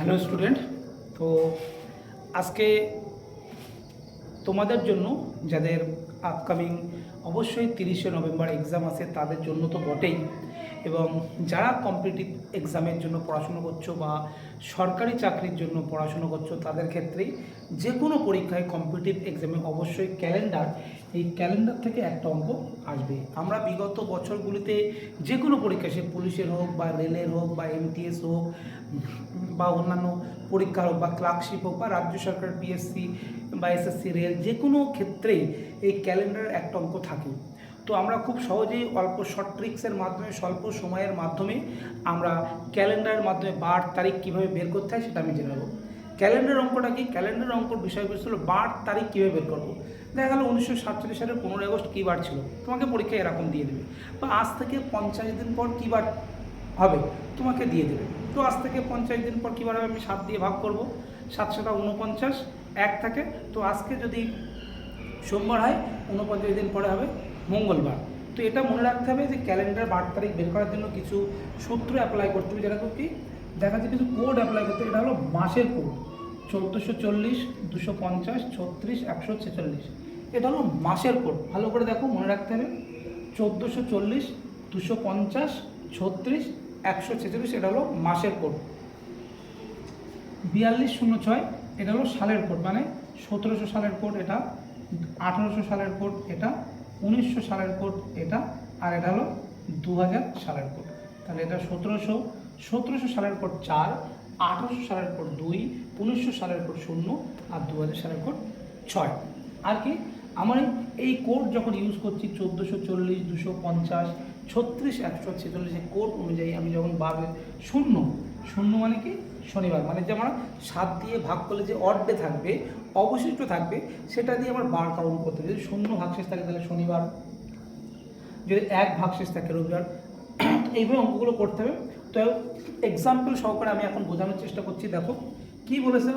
Hello student. তো আজকে তোমাদের জন্য যাদের আপকামিং অবশ্যই 30শে নভেম্বর এক্সাম আছে তাদের জন্য তো বটেই, এবং যারা কম্পিটিটিভ এক্সামের জন্য পড়াশুনো করছো বা সরকারি চাকরির জন্য পড়াশুনো করছো তাদের ক্ষেত্রেই যে কোনো পরীক্ষায় কম্পিটিটিভ এক্সামে অবশ্যই ক্যালেন্ডার, এই ক্যালেন্ডার থেকে একটা অঙ্ক আসবে। আমরা বিগত বছরগুলিতে যে কোনো পরীক্ষা, সে পুলিশের হোক বা রেলের হোক বা এমটিএস হোক বা অন্যান্য পরীক্ষা হোক বা ক্লার্কশিপ হোক বা রাজ্য সরকার পিএসসি বা এসএসসি রেল, যে কোনো ক্ষেত্রেই এই ক্যালেন্ডারের একটা অঙ্ক থাকে। তো আমরা খুব সহজেই অল্প শর্ট ট্রিক্সের মাধ্যমে, স্বল্প সময়ের মাধ্যমে আমরা ক্যালেন্ডারের মাধ্যমে বার তারিখ কীভাবে বের করতে হয় সেটা আমি জেনে নেব। ক্যালেন্ডার অঙ্কটা কি? ক্যালেন্ডার অঙ্কর বিষয়বস্তু হলো বার তারিখ কীভাবে বের করবো। দেখা গেলো 1947 সালের 15 আগস্ট কী বার ছিল, তোমাকে পরীক্ষায় এরকম দিয়ে দেবে। বা আজ থেকে 50 দিন পর কী বার হবে তোমাকে দিয়ে দেবে। তো আজ থেকে 50 দিন পর কী বার হবে, আমি 7 দিয়ে ভাগ করব, 7 7 49, 1 থাকে। তো আজকে যদি সোমবার হয়, 49 দিন পরে হবে মঙ্গলবার। তো এটা মনে রাখতে হবে যে ক্যালেন্ডার বার তারিখ বের করার জন্য কিছু সূত্র অ্যাপ্লাই করতে হবে, যেটা কি দেখা যাচ্ছে কিছু কোড অ্যাপ্লাই করতে হবে। এটা হলো মাসের কোড, 1440, 250, 36, 146। এটা হলো মাসের কোড, ভালো করে দেখো, মনে রাখতে হবে 1440, 250, 36, 146, এটা হলো মাসের কোড। 4206, এটা হলো সালের কোড, মানে 1700 সালের কোড এটা, 1800 সালের কোড এটা, 1900 সালের কোড এটা, আর এটা হলো 2000 সালের কোড। তাহলে এটা 1700 সালের কোড 4, 1800 সালের কোড 2, 1900 সালের কোড 0, আর 2000 সালের কোড 6। আর কি আমার এই কোড যখন ইউজ করছি 1440, 250, 36, 146, এই কোড অনুযায়ী আমি যখন বাড়বে 0 0 মানে কি শনিবার, মানে যে আমার 7 দিয়ে ভাগ করলে যে অড ডে থাকবে, অবশিষ্ট থাকবে, সেটা দিয়ে আমার বার কাউন্ট করতে হবে। যদি 0 ভাগশেষ থাকে তাহলে শনিবার, যদি 1 ভাগশেষ থাকে রবিবার। এইভাবে অঙ্কগুলো করতে হবে। তো এক্সাম্পল সহকারে আমি এখন বোঝানোর চেষ্টা করছি। দেখো কি বলেছে,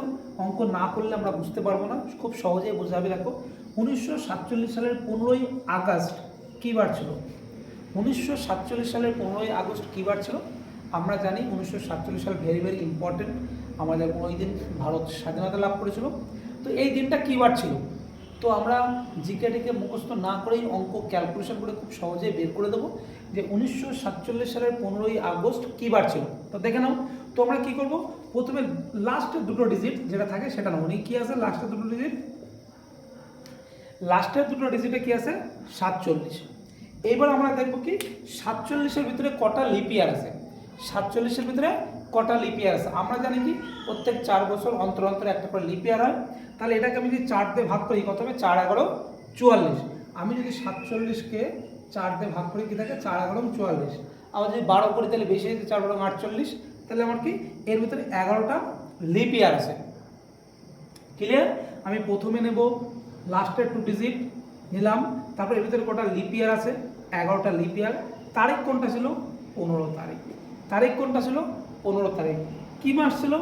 অঙ্ক না করলে আমরা বুঝতে পারবো না, খুব সহজেই বোঝাবে। দেখো 1947 সালের 15ই আগস্ট কী বার ছিল? 1947 সালের 15ই আগস্ট কী বার ছিল? আমরা জানি 1947 সাল ভেরি ভেরি ইম্পর্টেন্ট, আমাদের ওই দিন ভারত স্বাধীনতা লাভ করেছিল। তো এই দিনটা কী বার ছিল? তো আমরা জিকেটিকে মুখস্থ না করেই অঙ্ক ক্যালকুলেশন করে খুব সহজেই বের করে দেবো যে 1947 সালের 15ই আগস্ট কী বার ছিল। তো দেখে নাও। তো আমরা কী করবো, প্রথমে লাস্টের দুটো ডিজিট যেটা থাকে সেটা নাও। কী আছে লাস্টের দুটো ডিজিট? লাস্টের দুটো ডিজিটে কী আছে? 47। এইবার আমরা দেখবো কি 47-এর ভিতরে কটা লিপ ইয়ার আছে। 47-এর ভিতরে কটা লিপ ইয়ার আছে? আমরা জানি কি প্রত্যেক 4 বছর অন্তর অন্তর একটা করে লিপ ইয়ার হয়। তাহলে এটাকে আমি যদি 4 দিয়ে ভাগ করি কত হবে? 4 11 44। আমি যদি 47-কে 4 দিয়ে ভাগ করি কি থাকে? 4 11 44। আবার যদি 12 করি তাহলে বেশি হয়েছে, 4 12 48। তাহলে আমার কি এর ভিতরে 11টা লিপ ইয়ার আছে। ক্লিয়ার? আমি প্রথমে নেব লাস্টের 2 ডিজিট নিলাম, তারপর এর ভিতরে কটা লিপ ইয়ার আছে? 11টা লিপ ইয়ার। তারিখ কোনটা ছিল? 15 তারিখ। তারিখ কোনটা ছিল? 15 তারিখ। কী মাস ছিল?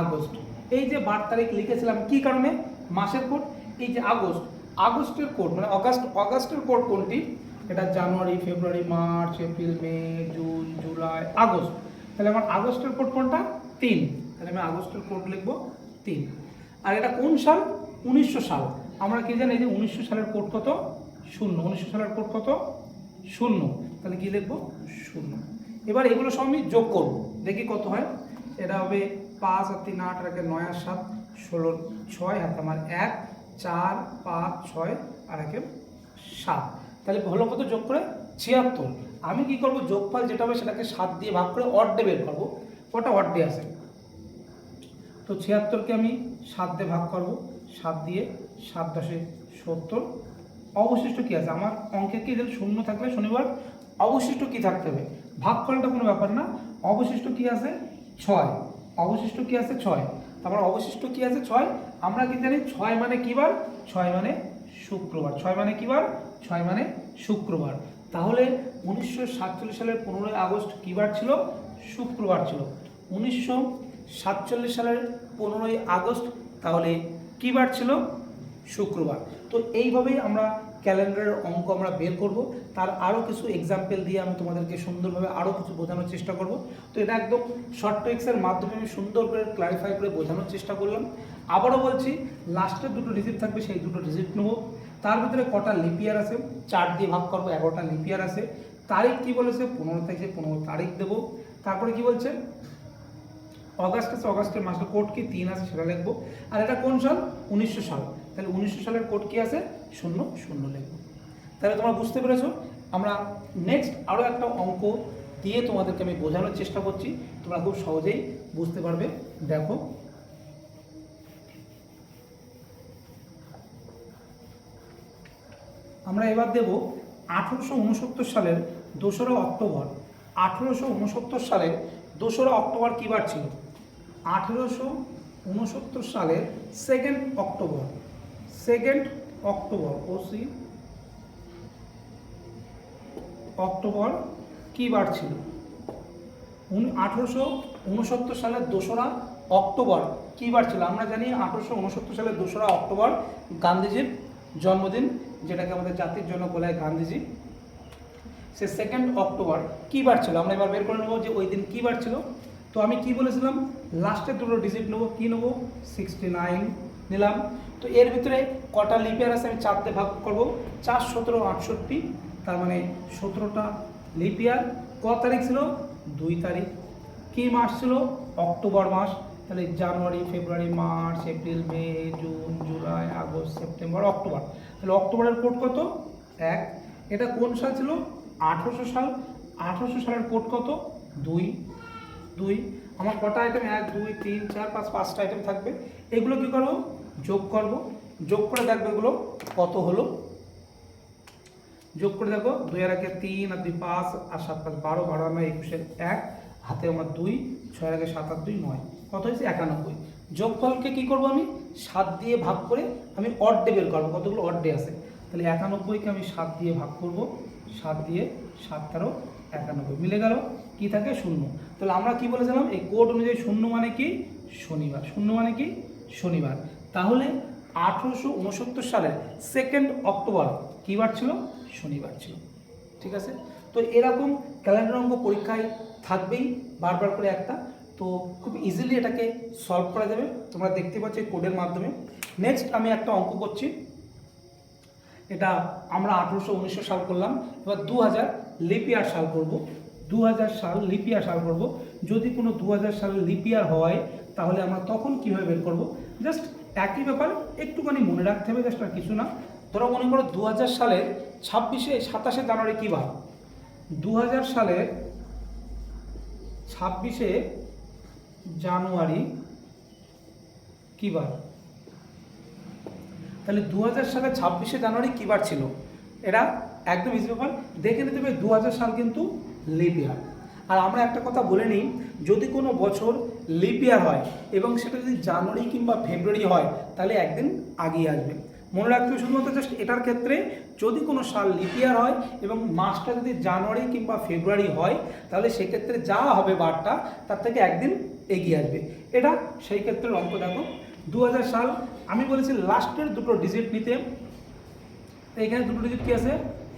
আগস্ট। এই যে 12 তারিখ লিখেছিলাম কী কারণে? মাসের কোড। এই যে আগস্ট, আগস্টের কোড মানে অগাস্টের কোড কোনটি? এটা জানুয়ারি, ফেব্রুয়ারি, মার্চ, এপ্রিল, মে, জুন, জুলাই, আগস্ট। তাহলে আমার আগস্টের কোড কোনটা? 3। তাহলে আমি আগস্টের কোড লিখবো 3। আর এটা কোন সাল? 1900 সাল। আমরা কি জানি যে 1900 সালের কোড কত? 0। 1900 সালের কোড কত? 0। তাহলে কি লিখবো? 0। এবার এগুলো সব আমি যোগ করব, দেখি কত হয়। এটা হবে 5 আর 3 8 আর 9 আর 7 16 6 হাতে আমার 1 4 5 6 আর 1 7। তাহলে হলো কত যোগ করে? 76। আমি কি করব, যোগফল যেটা হবে সেটাকে 7 দিয়ে ভাগ করে অড ডে বের করবো। কটা অড ডে আছে? তো 76কে আমি 7 দিয়ে ভাগ করব, 7 দিয়ে 7 10 70। অবশিষ্ট কী আছে আমার অঙ্কে? কি 0 থাকলে শনিবার, অবশিষ্ট কি থাকতে হবে? ভাগফলটা কোনো ব্যাপার না। অবশিষ্ট কি আছে? 6। অবশিষ্ট কি আছে? 6। তারপর অবশিষ্ট কি আছে? 6। আমরা কি জানি 6 মানে কী বার? 6 মানে শুক্রবার। 6 মানে কী বার? 6 মানে শুক্রবার। তাহলে 1947 সালের 15ই আগস্ট কী বার ছিল? শুক্রবার ছিল। 1947 সালের 15ই আগস্ট তাহলে কী বার ছিল? শুক্রবার। তো এইভাবেই আমরা ক্যালেন্ডারের অঙ্ক আমরা বের করব, তার আরও কিছু এক্সাম্পল দিয়ে আমি তোমাদেরকে সুন্দরভাবে আরও কিছু বোঝানোর চেষ্টা করব। তো এটা একদম শর্ট ট্রিক্সের মাধ্যমে আমি সুন্দর করে ক্লারিফাই করে বোঝানোর চেষ্টা করলাম। আবারও বলছি, লাস্টের দুটো ডিজিট থাকবে, সেই দুটো ডিজিট নেব। তার ভিতরে কটা লিপিয়ার আছে, 4 দিয়ে ভাগ করবো, 11টা লিপিয়ার আছে। তারিখ কি বলেছে, 15 থেকে 15 তারিখ দেবো। তারপরে কি বলছে, অগাস্ট আছে, অগাস্টের মাসের কোড কি 3 আছে সেটা লিখবো। আর এটা কোন সাল, 1900 সাল, তাহলে 1900 সালের কোড কি আছে, 00 লিখবো। তাহলে তোমরা বুঝতে পেরেছো। আমরা নেক্সট আরও একটা অঙ্ক দিয়ে তোমাদেরকে আমি বোঝানোর চেষ্টা করছি, তোমরা খুব সহজেই বুঝতে পারবে। দেখো, আমরা এবার দেব 1869 সালের 2রা অক্টোবর। 1869 সালের 2রা অক্টোবর কী বার ছিল? 1869 সালের 2nd অক্টোবর, 2nd অক্টোবর ওসি অক্টোবর কী বার ছিল? 1869 সালের 2রা অক্টোবর কী বার ছিল? আমরা জানি 1869 সালের 2রা অক্টোবর গান্ধীজির জন্মদিন, যেটাকে আমাদের জাতির জনক বলা হয় গান্ধীজি। সে 2nd অক্টোবর কী বার ছিল? আমরা এবার বের করে নেবো যে ওই দিন কী বার ছিল। তো আমি কি বলেছিলাম, লাস্টের দুটো ডিজিট নেবো, কী নেবো, 69 নিলাম। তো এর ভিতরে কটা লিপিয়ার আছে আমি 4 দিয়ে ভাগ করবো, 4 17 68, তার মানে 17টা লিপিয়ার। ক তারিখ ছিল, 2 তারিখ। কী মাস ছিল, অক্টোবর মাস। তাহলে জানুয়ারি, ফেব্রুয়ারি, মার্চ, এপ্রিল, মে, জুন, জুলাই, আগস্ট, সেপ্টেম্বর, অক্টোবর। তাহলে অক্টোবরের কোড কত, 1। এটা কোন সাল ছিল, 1800 সাল। 1800 সালের কোড কত, 2। আমার কটা আইটেম, 1 2 3 4 5, 5টা আইটেম থাকবে। এগুলো কি করবো, যোগ করব। যোগ করে দেখবো এগুলো কত হলো। যোগ করে দেখো, 2 আর 1 3 আর 2 5 আর 7 5 12, 12 আর 9 21, 1 হাতে আমার 2, 6 আর 1 7 আর 2 9, কত হয়েছে, 91। যোগফলকে কি করব, আমি 7 দিয়ে ভাগ করে আমি অড ডে বের করবো, কতগুলো অড ডে আছে। তাহলে 91কে আমি 7 দিয়ে ভাগ করব, 7 দিয়ে 7 13 91, মিলে গেল। কি থাকে, 0। তাহলে আমরা কি বলেছিলাম, এই কোড অনুযায়ী 0 মানে কি, শনিবার। 0 মানে কি, শনিবার। তাহলে 1869 সালের 2nd অক্টোবর কী বার ছিল, শনিবার ছিল। ঠিক আছে। তো এরকম ক্যালেন্ডার অঙ্ক পরীক্ষায় থাকবেই বারবার করে একটা। তো খুব ইজিলি এটাকে সলভ করা যাবে, তোমরা দেখতে পাচ্ছ এই কোডের মাধ্যমে। নেক্সট আমি একটা অঙ্ক করছি, এটা আমরা 1819 সাল করলাম, এবার 2000 লিপিয়ার সাল করব। 2000 সাল লিপিয়ার সাল করব। যদি কোনো 2000 সালের লিপিয়ার হয় তাহলে আমরা তখন কীভাবে বের করব, জাস্ট একই ব্যাপার, একটুখানি মনে রাখতে হবে, জাস্ট আর কিছু না। ধরো মনে করো 2000 সালের 27শে জানুয়ারি কী বার? 2000 সালের 26শে জানুয়ারি কী বার? তাহলে 2000 সালের 26শে জানুয়ারি কী বার ছিল? এটা একদম ইজি ব্যাপার, দেখে নিতে হবে। 2000 সাল কিন্তু লিপ ইয়ার। আর আমরা একটা কথা বলে নিই, যদি কোনো বছর লিপ ইয়ার হয় এবং সেটা যদি জানুয়ারি কিংবা ফেব্রুয়ারি হয় তাহলে একদিন আগিয়ে আসবে। মনে রাখতে হবে শুধুমাত্র জাস্ট এটার ক্ষেত্রে, যদি কোনো সাল লিপ ইয়ার হয় এবং মাসটা যদি জানুয়ারি কিংবা ফেব্রুয়ারি হয় তাহলে সেক্ষেত্রে যা হবে বারটা তার থেকে একদিন এগিয়ে আসবে। এটা সেই ক্ষেত্রে অঙ্ক। দেখো 2000 সাল, আমি বলেছি লাস্টের দুটো ডিজিট নিতে। এখানে দুটো ডিজিট কী আছে,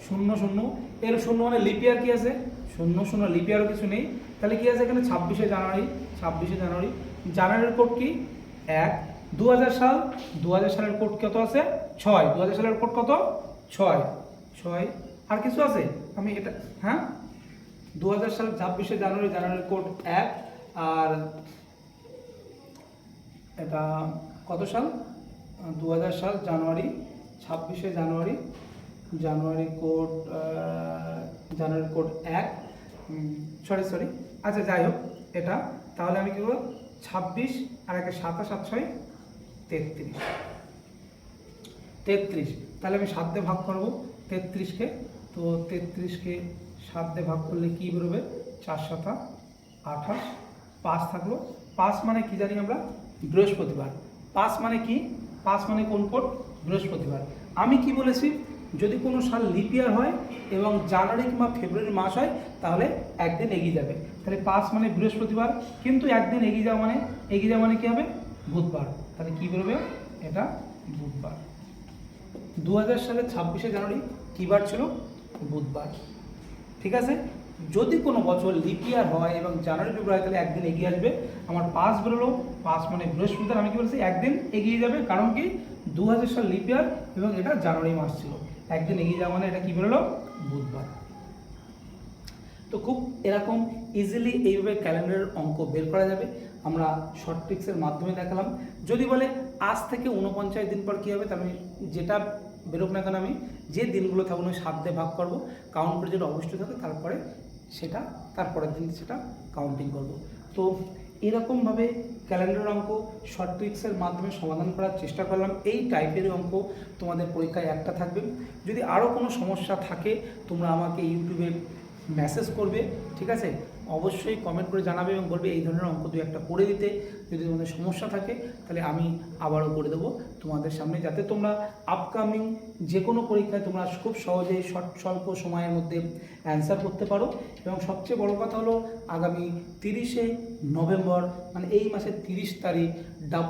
00। এর 0 মানে লিপ ইয়ার কী আছে, 00, লিপ ইয়ারও কিছু নেই। তাহলে কী আছে এখানে, 26শে জানুয়ারি। 26শে জানুয়ারি, জানুয়ারির কোড কি, 1। 2000 সাল, 2000 সালের কোড কত আছে, 6। 2000 সালের কোড কত, 6। আর কিছু আছে, আমি এটা, হ্যাঁ 2000 সাল 26শে জানুয়ারি, জানুয়ারির কোড 1। আর এটা কত সাল, 2000 সাল জানুয়ারি, 26শে জানুয়ারি, জানুয়ারি কোড, জানুয়ারির কোড 1। সরি, আচ্ছা যাই হোক এটা। তাহলে আমি কী করবো, 26 আর 1 7 7 6 33। তাহলে আমি 7 দিয়ে ভাগ করবো 33কে। তো 33কে 7 দিয়ে ভাগ করলে কী বেরোবে, 4 7 28, 5 থাকলো। 5 মানে কি জানি আমরা, বৃহস্পতিবার। 5 মানে কি, 5 মানে কোন কোড, বৃহস্পতিবার। আমি কি বলেছি, যদি কোনো সাল লিপ ইয়ার হয় এবং জানুয়ারি কিংবা ফেব্রুয়ারি মাস হয় তাহলে একদিন এগিয়ে যাবে। তাহলে 5 মানে বৃহস্পতিবার, কিন্তু একদিন এগিয়ে যাওয়া মানে কী হবে, বুধবার। তাহলে কী বেরোবে, এটা বুধবার। 2000 সালের 26শে জানুয়ারি কী বার ছিল? বুধবার। ঠিক আছে, যদি কোনো বছর লিপ ইয়ার হয় এবং জানুয়ারি ফেব্রুয়ারি, তাহলে একদিন এগিয়ে আসবে। আমার পাস বেরোলো, পাস মানে বৃহস্পতিবার, আমি কি বলছি একদিন এগিয়ে যাবে, কারণ কি 2000 সাল লিপ ইয়ার এবং এটা জানুয়ারি মাস ছিল, একদিন এগিয়ে যাওয়া মানে এটা কী বেরোলো? বুধবার। তো খুব এরকম ইজিলি এইভাবে ক্যালেন্ডারের অঙ্ক বের করা যাবে। আমরা শর্ট ট্রিক্সের মাধ্যমে দেখালাম। যদি বলে আজ থেকে 49 দিন পর কী হবে, তার মানে যেটা বেরোক না কেন আমি যে দিনগুলো থাকবে ওই 7 দিয়ে ভাগ করবো, কাউন্ট করে যেটা অবশ্যই থাকে, তারপরে সেটা তারপরের দিন সেটা কাউন্টিং করব। তো এরকমভাবে ক্যালেন্ডার অঙ্ক শর্ট ট্রিক্সের মাধ্যমে সমাধান করার চেষ্টা করলাম। এই টাইপের অঙ্ক তোমাদের পরীক্ষায় একটা থাকবে। যদি আরও কোনো সমস্যা থাকে তোমরা আমাকে ইউটিউবে মেসেজ করবে, ঠিক আছে, অবশ্যই কমেন্ট করে জানাবে এবং বলবে এই ধরনের অঙ্ক দু একটা করে দিতে। যদি তোমাদের সমস্যা থাকে তাহলে আমি আবারও করে দেবো তোমাদের সামনে, যাতে তোমরা আপকামিং যে কোনো পরীক্ষায় তোমরা খুব সহজেই স্বল্প সময়ের মধ্যে অ্যান্সার করতে পারো। এবং সবচেয়ে বড় কথা হলো আগামী 30শে নভেম্বর মানে এই মাসের 30 তারিখ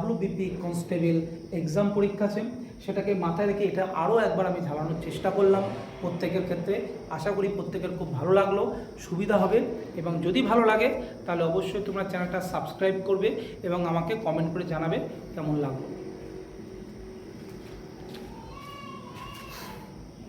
WBP কনস্টেবল এক্সাম পরীক্ষা আছে। সেটাকে মাথায় রেখে এটা আরও একবার আমি ঝালানোর চেষ্টা করলাম প্রত্যেকের ক্ষেত্রে। আশা করি প্রত্যেকের খুব ভালো লাগলো, সুবিধা হবে। এবং যদি ভালো লাগে তাহলে অবশ্যই তোমরা চ্যানেলটা সাবস্ক্রাইব করবে এবং আমাকে কমেন্ট করে জানাবে কেমন লাগলো।